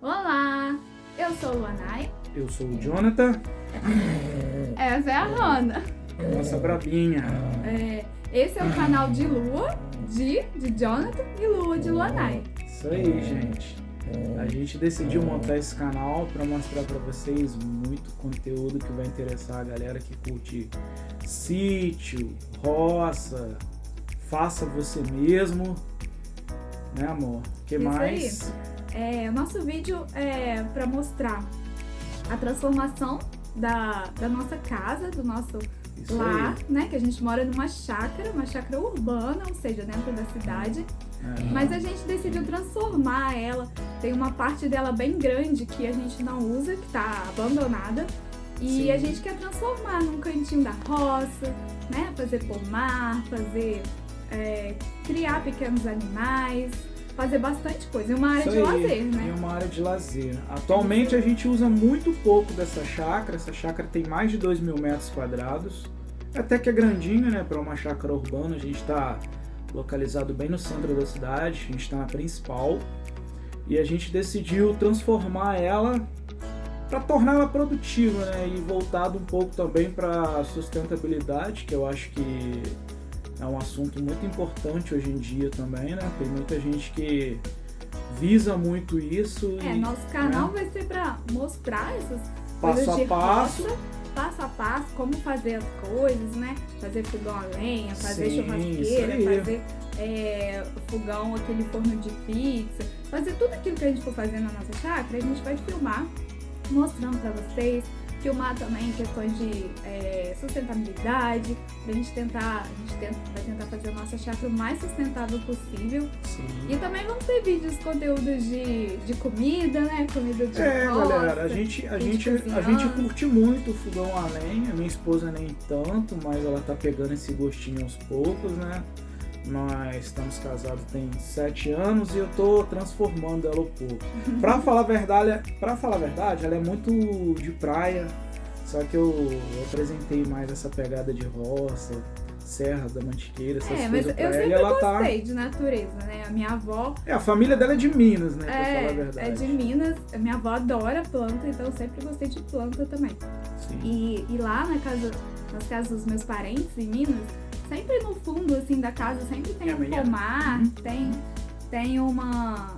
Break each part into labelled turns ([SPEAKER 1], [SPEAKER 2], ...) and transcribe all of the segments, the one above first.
[SPEAKER 1] Olá, eu sou o Luanai.
[SPEAKER 2] Eu sou o Jonathan,
[SPEAKER 1] Essa é a Hannah.
[SPEAKER 2] nossa brabinha.
[SPEAKER 1] Esse é o canal de Lua, de Jonathan, e Lua de Luanai.
[SPEAKER 2] Isso aí, gente. A gente decidiu montar esse canal para mostrar para vocês muito conteúdo que vai interessar a galera que curte sítio, roça, faça você mesmo, né, amor? O que
[SPEAKER 1] Isso
[SPEAKER 2] mais?
[SPEAKER 1] O nosso vídeo é para mostrar a transformação da nossa casa, do nosso
[SPEAKER 2] Isso
[SPEAKER 1] lar,
[SPEAKER 2] aí.
[SPEAKER 1] né? Que a gente mora numa chácara urbana, ou seja, dentro da cidade.
[SPEAKER 2] É.
[SPEAKER 1] Mas a gente decidiu transformar ela. Tem uma parte dela bem grande que a gente não usa, que tá abandonada. E
[SPEAKER 2] Sim.
[SPEAKER 1] a gente quer transformar num cantinho da roça, né? Fazer pomar, criar pequenos animais, fazer bastante coisa. E uma área
[SPEAKER 2] Isso
[SPEAKER 1] de
[SPEAKER 2] aí.
[SPEAKER 1] lazer,
[SPEAKER 2] E
[SPEAKER 1] né?
[SPEAKER 2] uma área de lazer. Atualmente a gente usa muito pouco dessa chácara. Essa chácara tem mais de 2.000 metros quadrados. Até que é grandinha, né? Para uma chácara urbana. A gente está localizado bem no centro da cidade. A gente está na principal. E a gente decidiu transformar ela para torná-la produtiva, né? E voltado um pouco também para sustentabilidade, que eu acho que é um assunto muito importante hoje em dia também, né? Tem muita gente que visa muito isso.
[SPEAKER 1] Nosso canal vai ser para mostrar essas
[SPEAKER 2] Passo
[SPEAKER 1] coisas de
[SPEAKER 2] a passo.
[SPEAKER 1] roça, passo a passo, como fazer as coisas, né? Fazer fogão a lenha, fazer
[SPEAKER 2] Sim,
[SPEAKER 1] churrasqueira,
[SPEAKER 2] isso aí.
[SPEAKER 1] fazer fogão, aquele forno de pizza, fazer tudo aquilo que a gente for fazer na nossa chácara, a gente vai filmar, mostrando para vocês, filmar também questões de sustentabilidade, a gente vai tentar fazer a nossa chácara o mais sustentável possível.
[SPEAKER 2] Sim.
[SPEAKER 1] E também vamos ter vídeos, conteúdos de comida, né? Comida de roça,
[SPEAKER 2] Galera, a gente curte muito o fogão a lenha. Minha esposa nem tanto, mas ela tá pegando esse gostinho aos poucos, né? Nós estamos casados tem 7 anos e eu tô transformando ela um pouco. Pra falar a verdade, ela é muito de praia, só que eu apresentei mais essa pegada de roça, Serra da Mantiqueira, essas
[SPEAKER 1] mas
[SPEAKER 2] coisas
[SPEAKER 1] eu
[SPEAKER 2] pra ela.
[SPEAKER 1] sempre
[SPEAKER 2] E ela
[SPEAKER 1] gostei de natureza, né? A minha avó
[SPEAKER 2] a família dela é de Minas, né? Pra falar a verdade.
[SPEAKER 1] é de Minas, a minha avó adora planta, então eu sempre gostei de planta também.
[SPEAKER 2] Sim.
[SPEAKER 1] E lá nas casas dos meus parentes em Minas, sempre no fundo assim da casa sempre tem um pomar, tem uma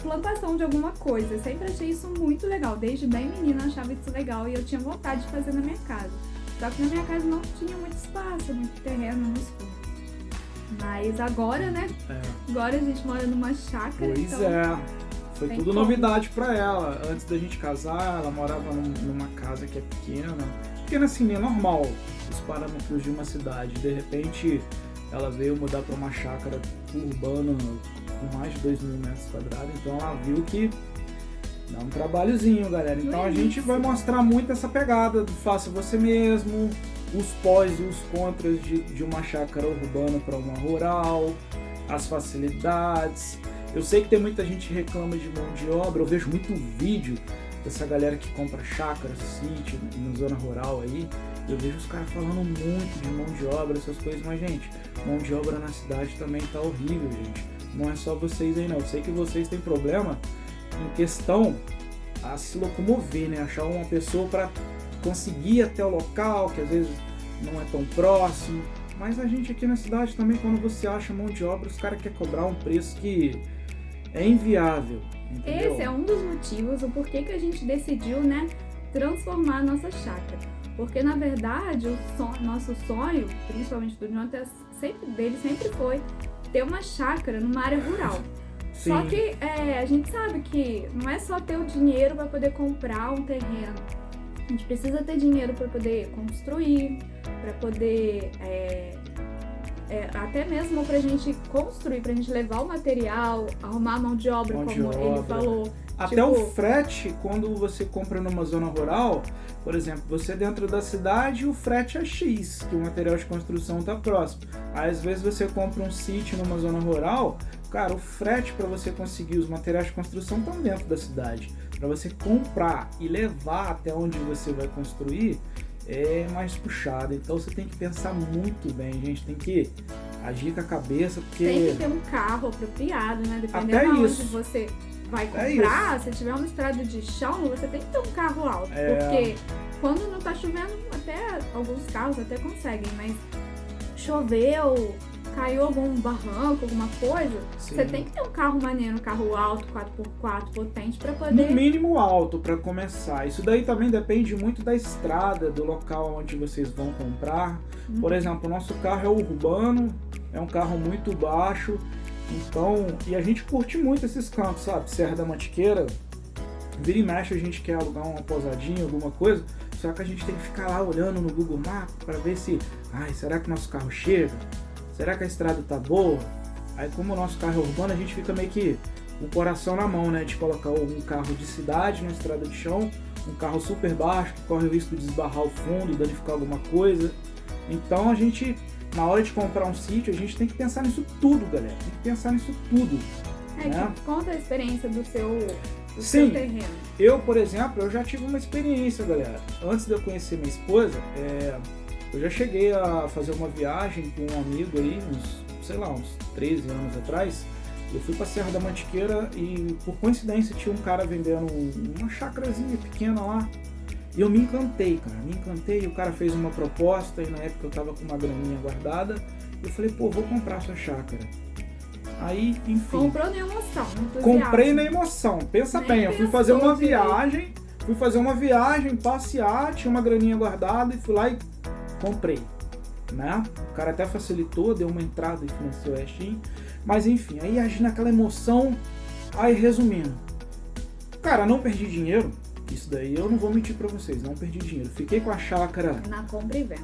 [SPEAKER 1] plantação de alguma coisa. Eu sempre achei isso muito legal. Desde bem menina eu achava isso legal e eu tinha vontade de fazer na minha casa. Só que na minha casa não tinha muito espaço, muito terreno nos fundos. Mas agora, né? Agora a gente mora numa chácara.
[SPEAKER 2] Pois
[SPEAKER 1] então
[SPEAKER 2] foi
[SPEAKER 1] tem
[SPEAKER 2] tudo
[SPEAKER 1] como.
[SPEAKER 2] novidade pra ela. Antes da gente casar, ela morava numa casa que é pequena assim, é normal, os parâmetros de uma cidade. De repente, ela veio mudar pra uma chácara urbana com mais de 2.000 metros quadrados, então ela viu que dá um trabalhozinho, galera. Então a gente vai mostrar muito essa pegada do faça você mesmo, os pós e os contras de uma chácara urbana para uma rural, as facilidades. Eu sei que tem muita gente que reclama de mão de obra, eu vejo muito vídeo dessa galera que compra chácara, sítio, na zona rural aí. Eu vejo os caras falando muito de mão de obra, essas coisas, mas gente, mão de obra na cidade também tá horrível, gente. Não é só vocês aí não, eu sei que vocês têm problema em questão a se locomover, né? Achar uma pessoa para conseguir ir até o local, que às vezes não é tão próximo. Mas a gente aqui na cidade também, quando você acha mão de obra, os caras querem cobrar um preço que é inviável, entendeu?
[SPEAKER 1] Esse é um dos motivos, o porquê que a gente decidiu, né, transformar a nossa chácara. Porque, na verdade, nosso sonho, principalmente do Jonathan, sempre foi ter uma chácara numa área rural.
[SPEAKER 2] Sim.
[SPEAKER 1] Só que a gente sabe que não é só ter o dinheiro para poder comprar um terreno. A gente precisa ter dinheiro para poder construir, para poder até mesmo pra gente construir, pra gente levar o material, arrumar a mão de obra, ele falou.
[SPEAKER 2] Até o frete, quando você compra numa zona rural, por exemplo, você dentro da cidade, o frete é X, que o material de construção tá próximo. Aí, às vezes você compra um sítio numa zona rural, cara, o frete para você conseguir os materiais de construção estão dentro da cidade. Para você comprar e levar até onde você vai construir, é mais puxado. Então você tem que pensar muito bem, gente. Tem que agir com a cabeça, porque
[SPEAKER 1] tem que ter um carro apropriado, né? Dependendo
[SPEAKER 2] até
[SPEAKER 1] de onde
[SPEAKER 2] isso.
[SPEAKER 1] você vai comprar, se tiver uma estrada de chão, você tem que ter um carro alto. Porque quando não tá chovendo, até alguns carros até conseguem, mas choveu, caiu algum barranco, alguma coisa, você tem que ter um carro maneiro, um carro alto, 4x4, potente, pra poder...
[SPEAKER 2] No mínimo alto, pra começar. Isso daí também depende muito da estrada, do local onde vocês vão comprar. Por exemplo, o nosso carro é urbano, é um carro muito baixo, então... E a gente curte muito esses cantos, sabe? Serra da Mantiqueira, vira e mexe a gente quer alugar uma pousadinha, alguma coisa, só que a gente tem que ficar lá olhando no Google Maps pra ver se... Ai, será que o nosso carro chega? Será que a estrada tá boa? Aí como o nosso carro é urbano, a gente fica meio que com o coração na mão, né? De colocar um carro de cidade na estrada de chão, um carro super baixo, que corre o risco de esbarrar o fundo, danificar alguma coisa. Então a gente, na hora de comprar um sítio, a gente tem que pensar nisso tudo, galera. Tem que pensar nisso tudo. Né?
[SPEAKER 1] Conta a experiência do seu terreno.
[SPEAKER 2] Eu, por exemplo, eu já tive uma experiência, galera. Antes de eu conhecer minha esposa, eu já cheguei a fazer uma viagem com um amigo aí, uns 13 anos atrás. Eu fui pra Serra da Mantiqueira e, por coincidência, tinha um cara vendendo uma chácarazinha pequena lá. E eu me encantei, o cara fez uma proposta e na época eu tava com uma graninha guardada. Eu falei, pô, vou comprar sua chácara. Aí, enfim...
[SPEAKER 1] Comprou na emoção,
[SPEAKER 2] comprei na emoção. Pensa bem, eu fui fazer uma viagem, passear, tinha uma graninha guardada e fui lá e comprei, né? O cara até facilitou, deu uma entrada e financiou a Steam. Mas enfim, aí agi naquela emoção. Aí resumindo, cara, não perdi dinheiro. Isso daí eu não vou mentir pra vocês, não perdi dinheiro. Fiquei com a chácara...
[SPEAKER 1] Na compra e venda.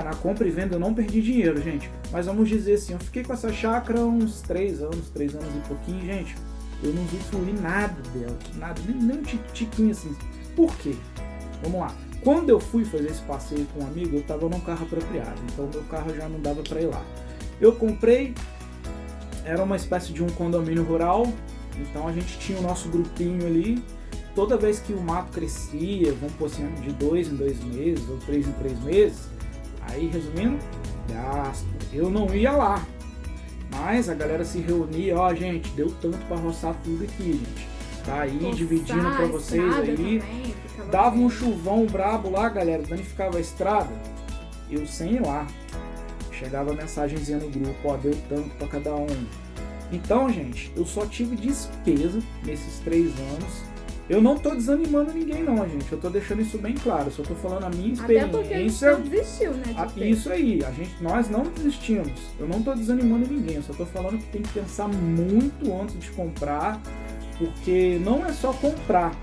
[SPEAKER 2] Na compra e venda eu não perdi dinheiro, gente. Mas vamos dizer assim, eu fiquei com essa chácara uns 3 anos e pouquinho, gente. Eu não usufruí nada dela, nada, nem um tiquinho assim. Por quê? Vamos lá. Quando eu fui fazer esse passeio com um amigo, eu tava num carro apropriado, então meu carro já não dava pra ir lá. Eu comprei, era uma espécie de um condomínio rural, então a gente tinha o nosso grupinho ali. Toda vez que o mato crescia, vamos pôr assim, de 2 em 2 meses, ou 3 em 3 meses, aí resumindo, gasto. Eu não ia lá, mas a galera se reunia, gente, deu tanto pra roçar tudo aqui, gente. Tá aí, dividindo pra vocês aí. Também, dava um chuvão brabo lá, galera, danificava a estrada, eu sem ir lá. Chegava a mensagenzinha no grupo, deu tanto pra cada um. Então, gente, eu só tive despesa nesses 3 anos. Eu não tô desanimando ninguém não, gente. Eu tô deixando isso bem claro. Só tô falando a minha experiência.
[SPEAKER 1] Até porque a gente não desistiu, né?
[SPEAKER 2] Isso aí. Nós não desistimos. Eu não tô desanimando ninguém. Eu só tô falando que tem que pensar muito antes de comprar. Porque não é só comprar.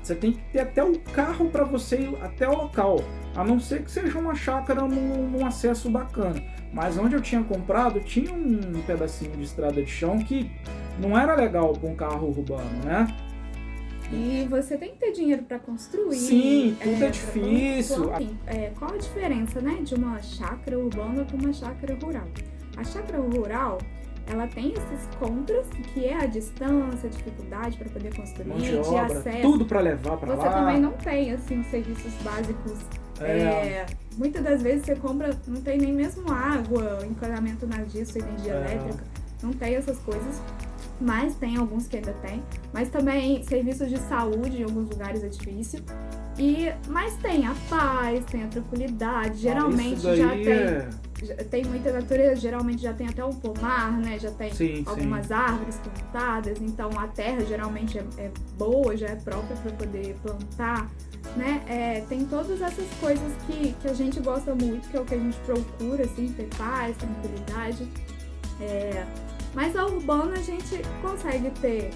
[SPEAKER 2] Você tem que ter até o carro para você ir até o local. A não ser que seja uma chácara num acesso bacana. Mas onde eu tinha comprado, tinha um pedacinho de estrada de chão que não era legal para um carro urbano, né?
[SPEAKER 1] E você tem que ter dinheiro para construir.
[SPEAKER 2] Sim, tudo é difícil.
[SPEAKER 1] Qual a diferença, né, de uma chácara urbana para uma chácara rural? A chácara rural, ela tem esses contras, que é a distância, a dificuldade para poder construir,
[SPEAKER 2] mão de obra, acesso. Tudo para levar para lá.
[SPEAKER 1] Você também não tem, assim, os serviços básicos. Muitas das vezes você compra, não tem nem mesmo água, encanamento na disso, energia elétrica. Não tem essas coisas. Mas tem alguns que ainda tem. Mas também serviços de saúde em alguns lugares é difícil. Mas tem a paz, tem a tranquilidade. Geralmente tem muita natureza, geralmente já tem até um pomar, né? Já tem algumas árvores plantadas. Então a terra geralmente é boa, já é própria para poder plantar, né? Tem todas essas coisas que a gente gosta muito, que é o que a gente procura, assim, ter paz, tranquilidade. Mas a urbana a gente consegue ter,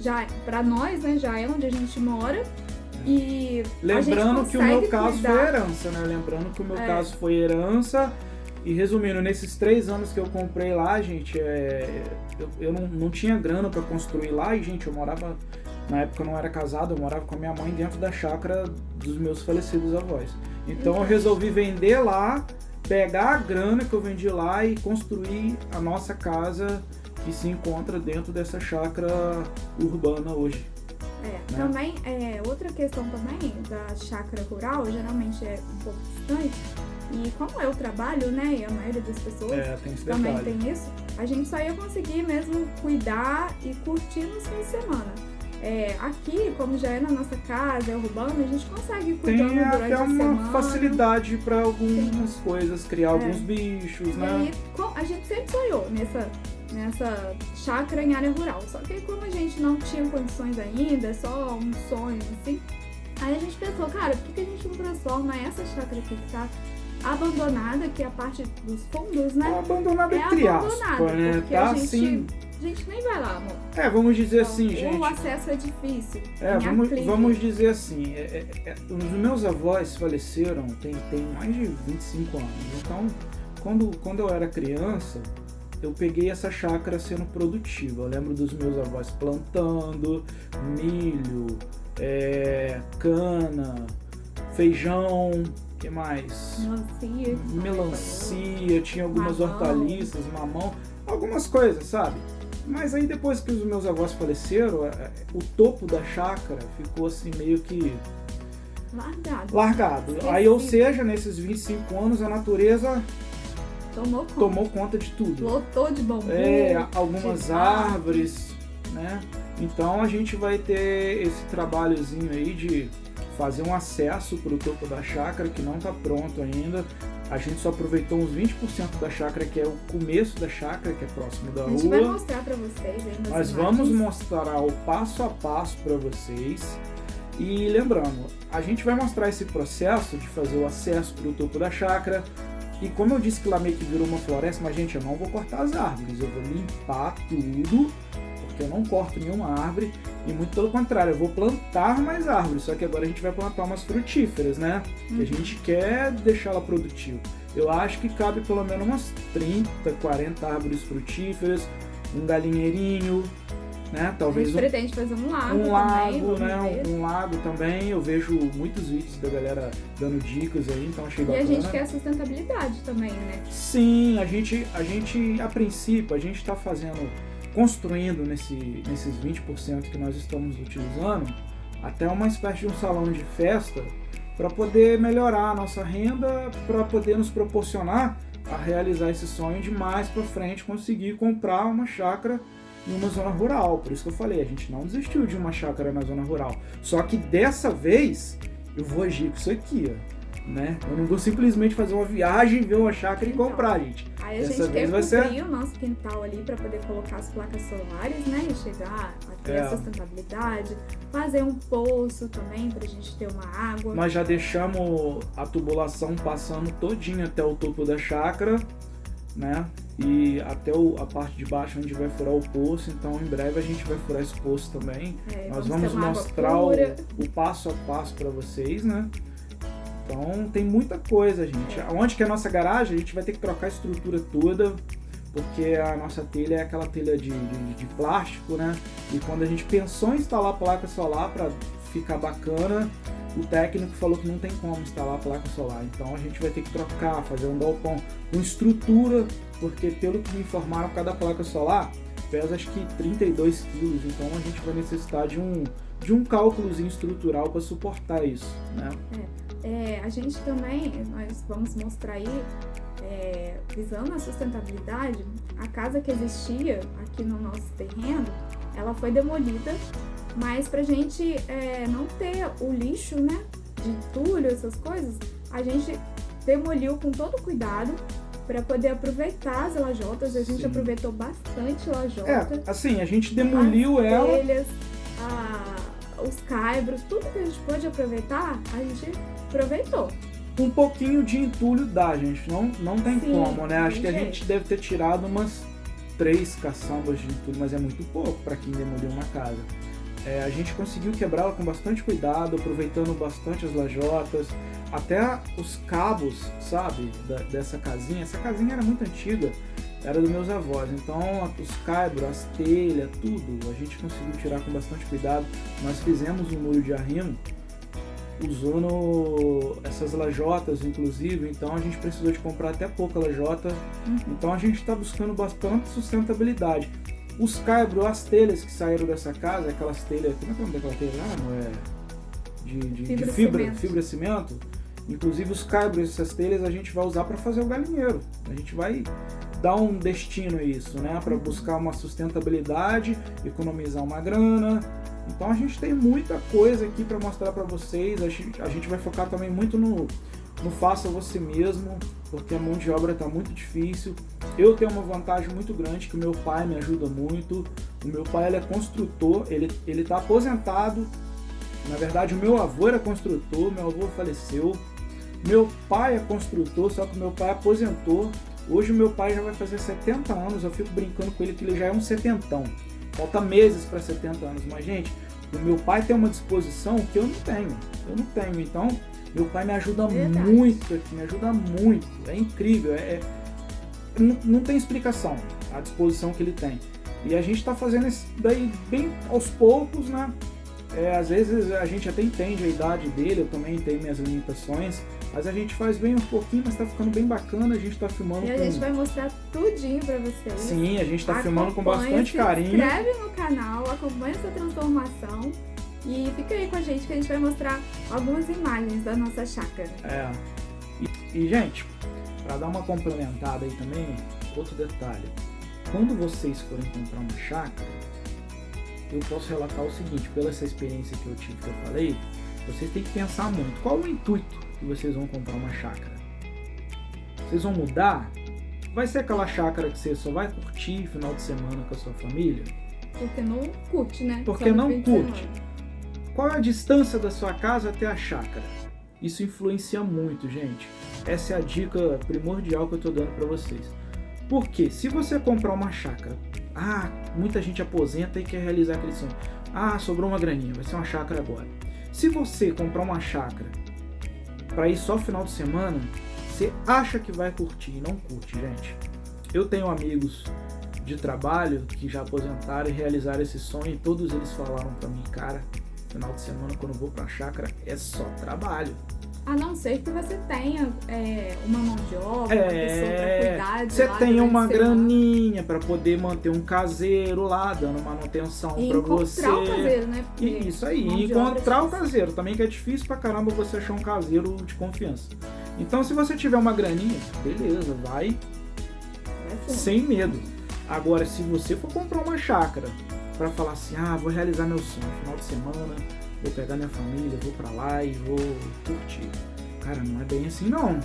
[SPEAKER 1] já para nós, né, já é onde a gente mora. E
[SPEAKER 2] lembrando que o meu caso foi herança, né? Lembrando que o meu caso foi herança. E resumindo, nesses 3 anos que eu comprei lá, gente, eu não tinha grana para construir lá. E, gente, eu morava, na época eu não era casado, eu morava com a minha mãe dentro da chácara dos meus falecidos avós. Então eu resolvi vender lá, pegar a grana que eu vendi lá e construir a nossa casa que se encontra dentro dessa chácara urbana hoje.
[SPEAKER 1] Né? Também, outra questão também da chácara rural, geralmente é um pouco distante, e como eu trabalho, né, e a maioria das pessoas também tem isso, a gente só ia conseguir mesmo cuidar e curtir nos fins de semana. Aqui, como já é na nossa casa, é urbano, a gente consegue ir cuidando
[SPEAKER 2] Tem
[SPEAKER 1] durante
[SPEAKER 2] até
[SPEAKER 1] a
[SPEAKER 2] uma
[SPEAKER 1] semana.
[SPEAKER 2] facilidade para algumas coisas, criar alguns bichos,
[SPEAKER 1] E
[SPEAKER 2] né?
[SPEAKER 1] aí, a gente sempre sonhou nessa chácara em área rural. Só que como a gente não tinha condições ainda, é só um sonho, assim, aí a gente pensou, cara, por que a gente não transforma essa chácara aqui que tá abandonada, que é a parte dos fundos, né?
[SPEAKER 2] Abandonada
[SPEAKER 1] É
[SPEAKER 2] entre
[SPEAKER 1] abandonada,
[SPEAKER 2] aspas, né?
[SPEAKER 1] porque
[SPEAKER 2] Tá
[SPEAKER 1] a gente,
[SPEAKER 2] assim.
[SPEAKER 1] a gente nem vai lá, amor.
[SPEAKER 2] Vamos dizer
[SPEAKER 1] Então,
[SPEAKER 2] assim,
[SPEAKER 1] o
[SPEAKER 2] gente.
[SPEAKER 1] acesso é difícil. em aclive.
[SPEAKER 2] Vamos dizer assim, os meus avós faleceram tem mais de 25 anos. Então, quando eu era criança, eu peguei essa chácara sendo produtiva. Eu lembro dos meus avós plantando milho, cana, feijão, que mais? Melancia, tinha algumas
[SPEAKER 1] mamão.
[SPEAKER 2] hortaliças, mamão, algumas coisas, sabe? Mas aí depois que os meus avós faleceram, o topo da chácara ficou assim meio que largado. Aí, ou seja, nesses 25 anos a natureza tomou conta de tudo.
[SPEAKER 1] Lotou de bambu.
[SPEAKER 2] Algumas árvores, né? Então a gente vai ter esse trabalhozinho aí de fazer um acesso para o topo da chácara que não está pronto ainda. A gente só aproveitou uns 20% da chácara, que é o começo da chácara, que é próximo da rua.
[SPEAKER 1] A gente vai mostrar para vocês aí nas
[SPEAKER 2] Nós vamos mostrar o passo a passo para vocês. E lembrando, a gente vai mostrar esse processo de fazer o acesso para o topo da chácara. E como eu disse que lá meio que virou uma floresta, mas gente, eu não vou cortar as árvores, eu vou limpar tudo, porque eu não corto nenhuma árvore, e muito pelo contrário, eu vou plantar mais árvores, só que agora a gente vai plantar umas frutíferas, né? Que a gente quer deixá-la produtiva. Eu acho que cabe pelo menos umas 30, 40 árvores frutíferas, um galinheirinho, né? Talvez
[SPEAKER 1] a gente pretende fazer um lago
[SPEAKER 2] também,
[SPEAKER 1] né?
[SPEAKER 2] Um lago também. Eu vejo muitos vídeos da galera dando dicas aí, então achei bacana.
[SPEAKER 1] E a gente quer sustentabilidade também, né?
[SPEAKER 2] Sim, a gente a princípio, a gente está construindo nesses 20% que nós estamos utilizando, até uma espécie de um salão de festa para poder melhorar a nossa renda, para poder nos proporcionar a realizar esse sonho de mais para frente conseguir comprar uma chácara em uma zona rural. Por isso que eu falei, a gente não desistiu de uma chácara na zona rural. Só que dessa vez eu vou agir com isso aqui, ó. Né? Eu não vou simplesmente fazer uma viagem, ver uma chácara e comprar, gente.
[SPEAKER 1] Aí a gente quer cobrir o nosso quintal ali para poder colocar as placas solares, né? E chegar a ter a sustentabilidade, fazer um poço também pra gente ter uma água.
[SPEAKER 2] Nós já deixamos a tubulação passando todinha até o topo da chácara, né? E até a parte de baixo onde vai furar o poço, então em breve a gente vai furar esse poço também. Nós vamos mostrar o passo a passo para vocês, né? Então tem muita coisa, gente. Onde que é a nossa garagem, a gente vai ter que trocar a estrutura toda, porque a nossa telha é aquela telha de plástico, né? E quando a gente pensou em instalar placa solar para ficar bacana, o técnico falou que não tem como instalar a placa solar. Então a gente vai ter que trocar, fazer um galpão com estrutura, porque pelo que me informaram, cada placa solar pesa acho que 32 quilos, então a gente vai necessitar de um cálculozinho estrutural para suportar isso, né?
[SPEAKER 1] A gente também, nós vamos mostrar aí, visando a sustentabilidade, a casa que existia aqui no nosso terreno, ela foi demolida, mas pra gente não ter o lixo, né, de entulho, essas coisas, a gente demoliu com todo cuidado para poder aproveitar as lajotas. A gente aproveitou bastante lajota.
[SPEAKER 2] Assim, a gente demoliu
[SPEAKER 1] as
[SPEAKER 2] ela.
[SPEAKER 1] telhas, os caibros, tudo que a gente pôde aproveitar, a gente aproveitou.
[SPEAKER 2] Um pouquinho de entulho dá, gente. Não tem como, né? Acho que a gente deve ter tirado umas 3 caçambas de entulho, mas é muito pouco para quem demoliu uma casa. A gente conseguiu quebrá-la com bastante cuidado, aproveitando bastante as lajotas, até os cabos, sabe, dessa casinha. Essa casinha era muito antiga, era dos meus avós, então os caibros, as telhas, tudo, a gente conseguiu tirar com bastante cuidado. Nós fizemos um muro de arrimo usando essas lajotas, inclusive, então a gente precisou de comprar até pouca lajota, então a gente está buscando bastante sustentabilidade. Os caibros, as telhas que saíram dessa casa, aquelas telhas, como é que é o nome daquela telha lá? De fibra cimento. Inclusive os caibros, essas telhas a gente vai usar para fazer o galinheiro. A gente vai dar um destino a isso, né? Para buscar uma sustentabilidade, economizar uma grana Então a gente tem muita coisa aqui para mostrar para vocês. A gente vai focar também muito no faça você mesmo, porque a mão de obra está muito difícil. Eu tenho uma vantagem muito grande, que o meu pai me ajuda muito. O meu pai, ele é construtor, ele está aposentado. Na verdade, o meu avô era construtor, meu avô faleceu. Meu pai é construtor, só que o meu pai aposentou. Hoje o meu pai já vai fazer 70 anos, eu fico brincando com ele que ele já é um setentão. Falta meses para 70 anos, mas gente, o meu pai tem uma disposição que eu não tenho. Então, meu pai me ajuda muito aqui, me ajuda muito. É incrível, não tem explicação a disposição que ele tem. E a gente está fazendo isso daí bem aos poucos, né? Às vezes a gente até entende a idade dele, eu também tenho minhas limitações, mas a gente faz bem um pouquinho, mas tá ficando bem bacana, a gente tá filmando
[SPEAKER 1] e a gente vai mostrar tudinho pra vocês.
[SPEAKER 2] Sim, a gente tá filmando com bastante carinho.
[SPEAKER 1] Se inscreve no canal, acompanha essa transformação e fica aí com a gente que a gente vai mostrar algumas imagens da nossa chácara.
[SPEAKER 2] E gente, pra dar uma complementada aí também, outro detalhe. Quando vocês forem comprar uma chácara, eu posso relatar o seguinte, pela essa experiência que eu tive, que eu falei, vocês têm que pensar muito. Qual o intuito que vocês vão comprar uma chácara? Vocês vão mudar? Vai ser aquela chácara que você só vai curtir final de semana com a sua família?
[SPEAKER 1] Porque não curte, né?
[SPEAKER 2] Porque não curte. Qual é a distância da sua casa até a chácara? Isso influencia muito, gente. Essa é a dica primordial que eu tô dando para vocês. Porque se você comprar uma chácara, muita gente aposenta e quer realizar aquele sonho. Sobrou uma graninha, vai ser uma chácara agora. Se você comprar uma chácara para ir só final de semana, você acha que vai curtir e não curte, gente. Eu tenho amigos de trabalho que já aposentaram e realizaram esse sonho e todos eles falaram para mim, cara, final de semana quando eu vou pra chácara é só trabalho.
[SPEAKER 1] A não ser que você tenha uma mão de obra, uma pessoa pra cuidar de
[SPEAKER 2] você
[SPEAKER 1] lá
[SPEAKER 2] tenha uma
[SPEAKER 1] semana.
[SPEAKER 2] graninha para poder manter um caseiro lá, dando manutenção para você.
[SPEAKER 1] Encontrar o caseiro, né? Porque
[SPEAKER 2] isso aí, encontrar o caseiro também, que é difícil pra caramba você achar um caseiro de confiança. Então, se você tiver uma graninha, beleza, vai sem medo. Agora, se você for comprar uma chácara para falar assim, vou realizar meu sonho final de semana, vou pegar minha família, vou pra lá e vou curtir. Cara, não é bem assim não.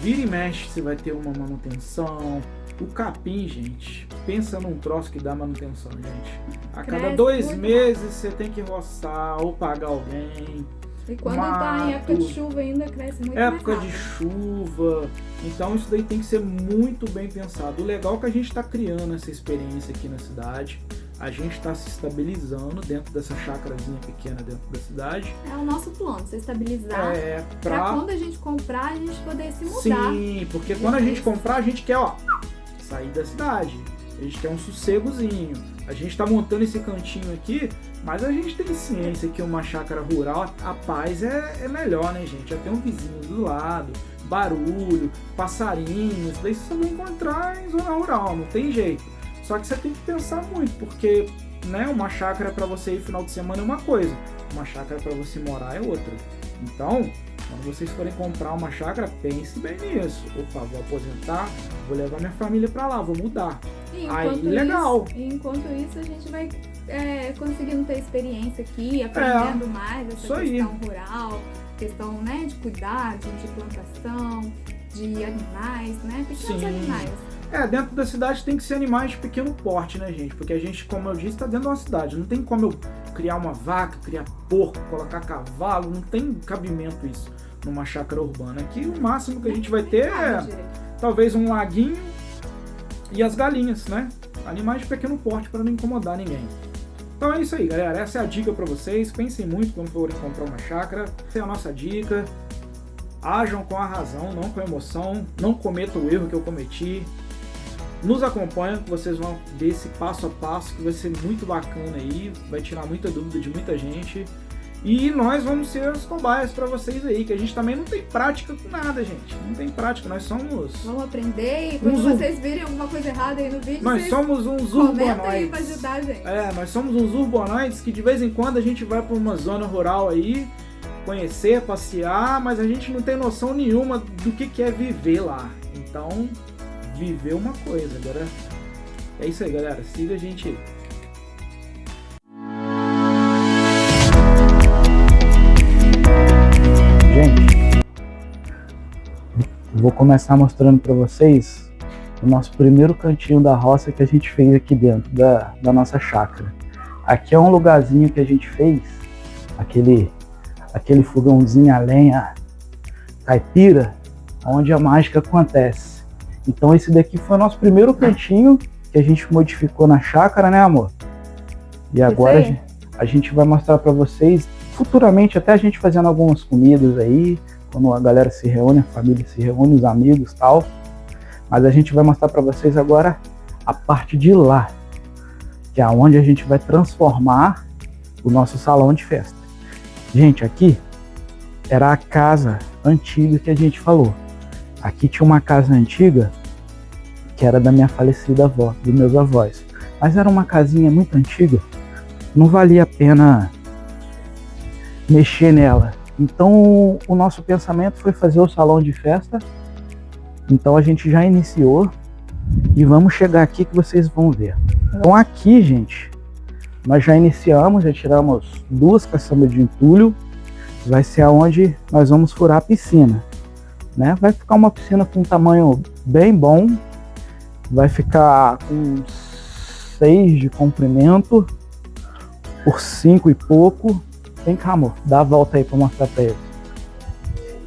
[SPEAKER 2] Vira e mexe, você vai ter uma manutenção. O capim, gente, pensa num troço que dá manutenção, gente. A cada 2 meses você tem que roçar ou pagar alguém.
[SPEAKER 1] E quando tá em época de chuva ainda cresce muito mais rápido.
[SPEAKER 2] Época de chuva. Então isso daí tem que ser muito bem pensado. O legal é que a gente tá criando essa experiência aqui na cidade. A gente está se estabilizando dentro dessa chácarazinha pequena dentro da cidade.
[SPEAKER 1] É o nosso plano, se estabilizar. Pra quando a gente comprar, a gente poder se mudar.
[SPEAKER 2] Sim, porque quando a gente comprar, a gente quer, sair da cidade. A gente quer um sossegozinho. A gente está montando esse cantinho aqui, mas a gente tem ciência que uma chácara rural, a paz é melhor, né, gente? Já tem um vizinho do lado, barulho, passarinhos, daí você vai encontrar em zona rural, não tem jeito. Só que você tem que pensar muito, porque, né, uma chácara para você ir final de semana é uma coisa, uma chácara para você morar é outra. Então, quando vocês forem comprar uma chácara, pense bem nisso. Opa, vou aposentar, vou levar minha família para lá, vou mudar. Aí, legal.
[SPEAKER 1] Enquanto isso, a gente vai conseguindo ter experiência aqui, aprendendo mais essa questão rural, questão, né, de cuidado, de plantação, de animais, né, pequenos animais.
[SPEAKER 2] Dentro da cidade tem que ser animais de pequeno porte, né, gente? Porque a gente, como eu disse, está dentro de uma cidade. Não tem como eu criar uma vaca, criar porco, colocar cavalo. Não tem cabimento isso numa chácara urbana. Aqui o máximo que a gente vai ter talvez um laguinho e as galinhas, né? Animais de pequeno porte para não incomodar ninguém. Então é isso aí, galera. Essa é a dica para vocês. Pensem muito quando forem comprar uma chácara. Essa é a nossa dica. Ajam com a razão, não com a emoção. Não cometam o erro que eu cometi. Nos acompanham, que vocês vão ver esse passo a passo, que vai ser muito bacana aí, vai tirar muita dúvida de muita gente. E nós vamos ser as cobaias para vocês aí, que a gente também não tem prática com nada, gente. Não tem prática, nós somos...
[SPEAKER 1] Vamos aprender e quando vocês virem alguma coisa errada aí no vídeo,
[SPEAKER 2] nós somos uns urbonoides.
[SPEAKER 1] Comenta aí pra ajudar a gente.
[SPEAKER 2] Nós somos uns urbonoides que de vez em quando a gente vai para uma zona rural aí, conhecer, passear, mas a gente não tem noção nenhuma do que é viver lá. Então... viver uma coisa, galera. É isso aí, galera. Siga a gente aí. vou começar mostrando para vocês o nosso primeiro cantinho da roça que a gente fez aqui dentro da nossa chácara. Aqui é um lugarzinho que a gente fez, aquele fogãozinho a lenha caipira, onde a mágica acontece. Então esse daqui foi o nosso primeiro cantinho que a gente modificou na chácara, né, amor? E agora a gente vai mostrar para vocês, futuramente, até a gente fazendo algumas comidas aí, quando a galera se reúne, a família se reúne, os amigos e tal. Mas a gente vai mostrar para vocês agora a parte de lá, que é onde a gente vai transformar o nosso salão de festa. Gente, aqui era a casa antiga que a gente falou. Aqui tinha uma casa antiga que era da minha falecida avó, dos meus avós. Mas era uma casinha muito antiga, não valia a pena mexer nela. Então o nosso pensamento foi fazer o salão de festa. Então a gente já iniciou e vamos chegar aqui que vocês vão ver. Então aqui, gente, nós já iniciamos, já tiramos 2 caçambas de entulho. Vai ser aonde nós vamos furar a piscina, né? Vai ficar uma piscina com um tamanho bem bom. Vai ficar com 6 de comprimento por 5 e pouco. Vem cá, amor, dá a volta aí para mostrar para eles.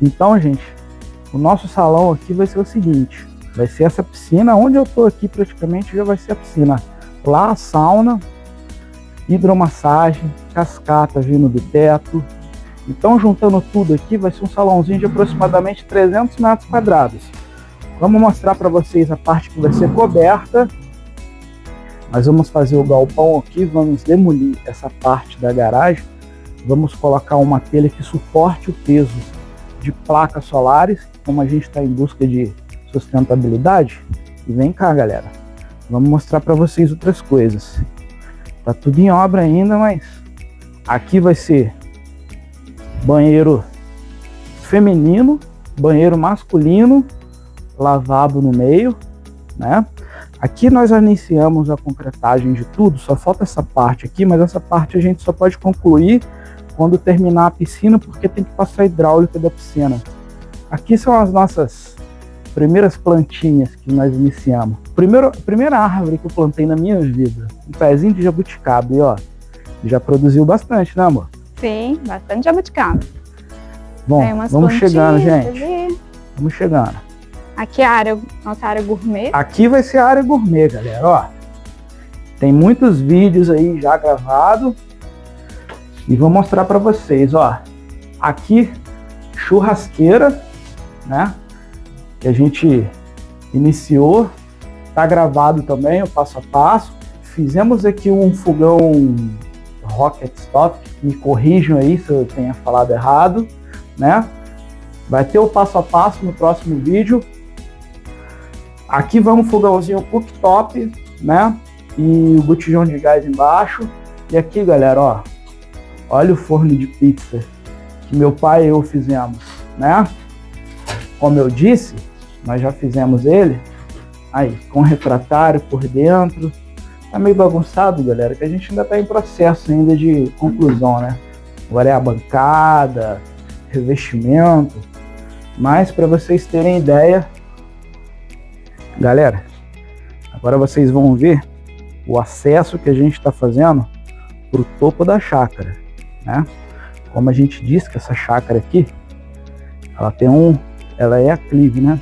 [SPEAKER 2] Então, gente, o nosso salão aqui vai ser o seguinte: vai ser essa piscina, onde eu tô aqui praticamente já vai ser a piscina. Lá a sauna, hidromassagem, cascata vindo do teto. Então, juntando tudo aqui, vai ser um salãozinho de aproximadamente 300 metros quadrados. Vamos mostrar para vocês a parte que vai ser coberta. Nós vamos fazer o galpão aqui, vamos demolir essa parte da garagem. Vamos colocar uma telha que suporte o peso de placas solares, como a gente está em busca de sustentabilidade. E vem cá, galera, vamos mostrar para vocês outras coisas. Tá tudo em obra ainda, mas aqui vai ser banheiro feminino, banheiro masculino, lavabo no meio, né? Aqui nós iniciamos a concretagem de tudo, só falta essa parte aqui, mas essa parte a gente só pode concluir quando terminar a piscina, porque tem que passar a hidráulica da piscina. Aqui são as nossas primeiras plantinhas que nós iniciamos. A primeira árvore que eu plantei na minha vida, um pezinho de jabuticaba, e ó, já produziu bastante, né, amor?
[SPEAKER 1] Sim, bastante jabuticaba.
[SPEAKER 2] Bom, vamos chegando, gente. Vamos chegando.
[SPEAKER 1] Aqui é a área, nossa área gourmet.
[SPEAKER 2] Aqui vai ser a área gourmet, galera, ó. Tem muitos vídeos aí já gravados. E vou mostrar para vocês, ó. Aqui, churrasqueira, né? Que a gente iniciou. Tá gravado também o passo a passo. Fizemos aqui um fogão Rocket Stop. Me corrijam aí se eu tenha falado errado, né? Vai ter o passo a passo no próximo vídeo. Aqui vamos um fogãozinho cooktop, né? E o botijão de gás embaixo. E aqui, galera, ó. Olha o forno de pizza que meu pai e eu fizemos, né? Como eu disse, nós já fizemos ele aí com refratário por dentro. Tá meio bagunçado, galera, que a gente ainda tá em processo ainda de conclusão, né? Agora é a bancada, revestimento. Mas para vocês terem ideia, galera, agora vocês vão ver o acesso que a gente está fazendo pro topo da chácara, né? Como a gente disse que essa chácara aqui, ela é aclive, né?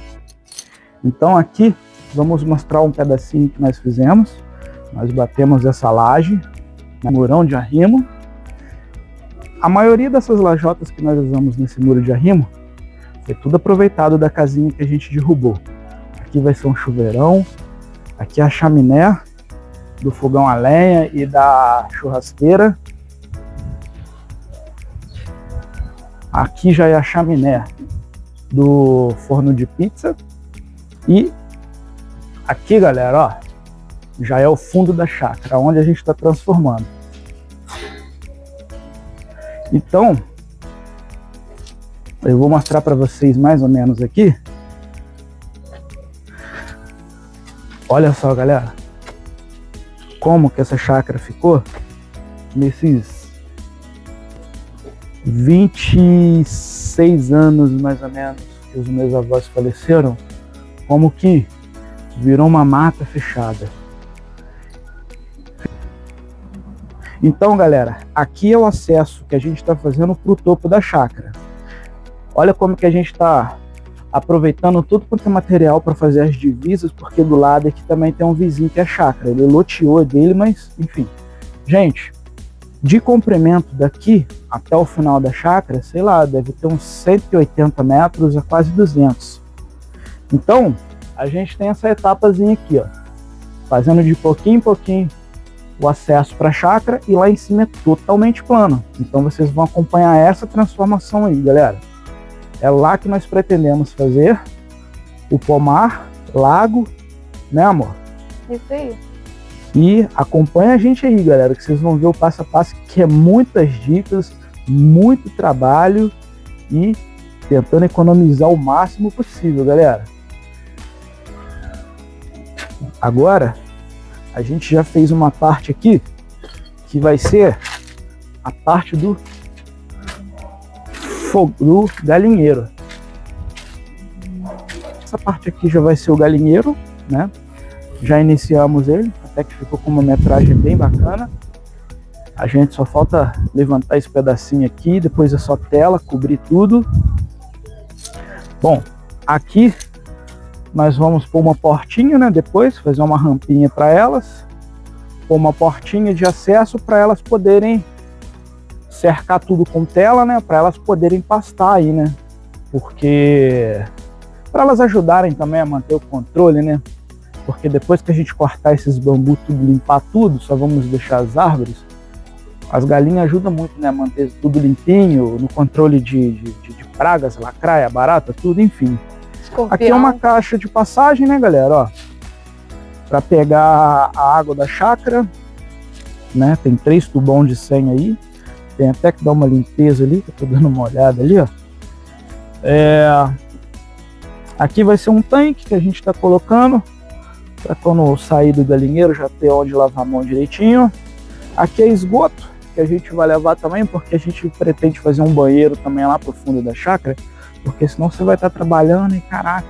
[SPEAKER 2] Então aqui vamos mostrar um pedacinho que nós fizemos. Nós batemos essa laje, murão de arrimo. A maioria dessas lajotas que nós usamos nesse muro de arrimo foi tudo aproveitado da casinha que a gente derrubou. Aqui vai ser um chuveirão, aqui é a chaminé do fogão a lenha e da churrasqueira. Aqui já é a chaminé do forno de pizza. E aqui, galera, ó, já é o fundo da chácara, onde a gente está transformando. Então, eu vou mostrar para vocês mais ou menos aqui. Olha só, galera, como que essa chácara ficou nesses 26 anos, mais ou menos, que os meus avós faleceram, como que virou uma mata fechada. Então, galera, aqui é o acesso que a gente está fazendo para o topo da chácara. Olha como que a gente está aproveitando tudo quanto é material para fazer as divisas, porque do lado aqui também tem um vizinho que é chácara. Ele loteou dele, mas enfim. Gente, de comprimento daqui até o final da chácara, sei lá, deve ter uns 180 metros a quase 200. Então, a gente tem essa etapazinha aqui, ó, fazendo de pouquinho em pouquinho o acesso para a chácara, e lá em cima é totalmente plano. Então vocês vão acompanhar essa transformação aí, galera. É lá que nós pretendemos fazer o pomar, lago, né, amor?
[SPEAKER 1] Isso aí.
[SPEAKER 2] E acompanha a gente aí, galera, que vocês vão ver o passo a passo, que é muitas dicas, muito trabalho e tentando economizar o máximo possível, galera. Agora, a gente já fez uma parte aqui, que vai ser a parte do galinheiro. Essa parte aqui já vai ser o galinheiro, né? Já iniciamos ele, até que ficou com uma metragem bem bacana. A gente só falta levantar esse pedacinho aqui, depois é só tela, cobrir tudo. Bom, aqui nós vamos pôr uma portinha, né? Depois fazer uma rampinha para elas, pôr uma portinha de acesso para elas poderem cercar tudo com tela, né? Para elas poderem pastar aí, né? Porque para elas ajudarem também a manter o controle, né? Porque depois que a gente cortar esses bambus, tudo, limpar tudo, só vamos deixar as árvores. As galinhas ajudam muito, né? A manter tudo limpinho, no controle de pragas, lacraia, barata, tudo, enfim. Escorpião. Aqui é uma caixa de passagem, né, galera? Ó, para pegar a água da chácara, né? Tem 3 tubão de 100 aí. Tem até que dar uma limpeza ali, que eu tô dando uma olhada ali, ó. Aqui vai ser um tanque que a gente está colocando para quando sair do galinheiro já ter onde lavar a mão direitinho. Aqui é esgoto que a gente vai levar também, porque a gente pretende fazer um banheiro também lá pro fundo da chácara, porque senão você vai estar trabalhando e caraca,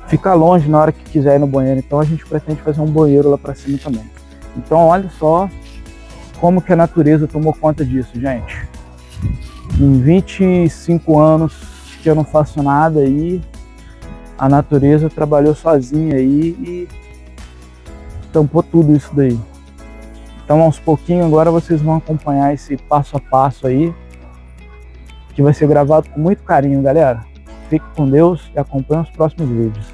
[SPEAKER 2] fica longe na hora que quiser ir no banheiro. Então a gente pretende fazer um banheiro lá para cima também. Então olha só como que a natureza tomou conta disso, gente. Em 25 anos que eu não faço nada aí, a natureza trabalhou sozinha aí e tampou tudo isso daí. Então aos pouquinhos agora vocês vão acompanhar esse passo a passo aí, que vai ser gravado com muito carinho, galera. Fique com Deus e acompanhe os próximos vídeos.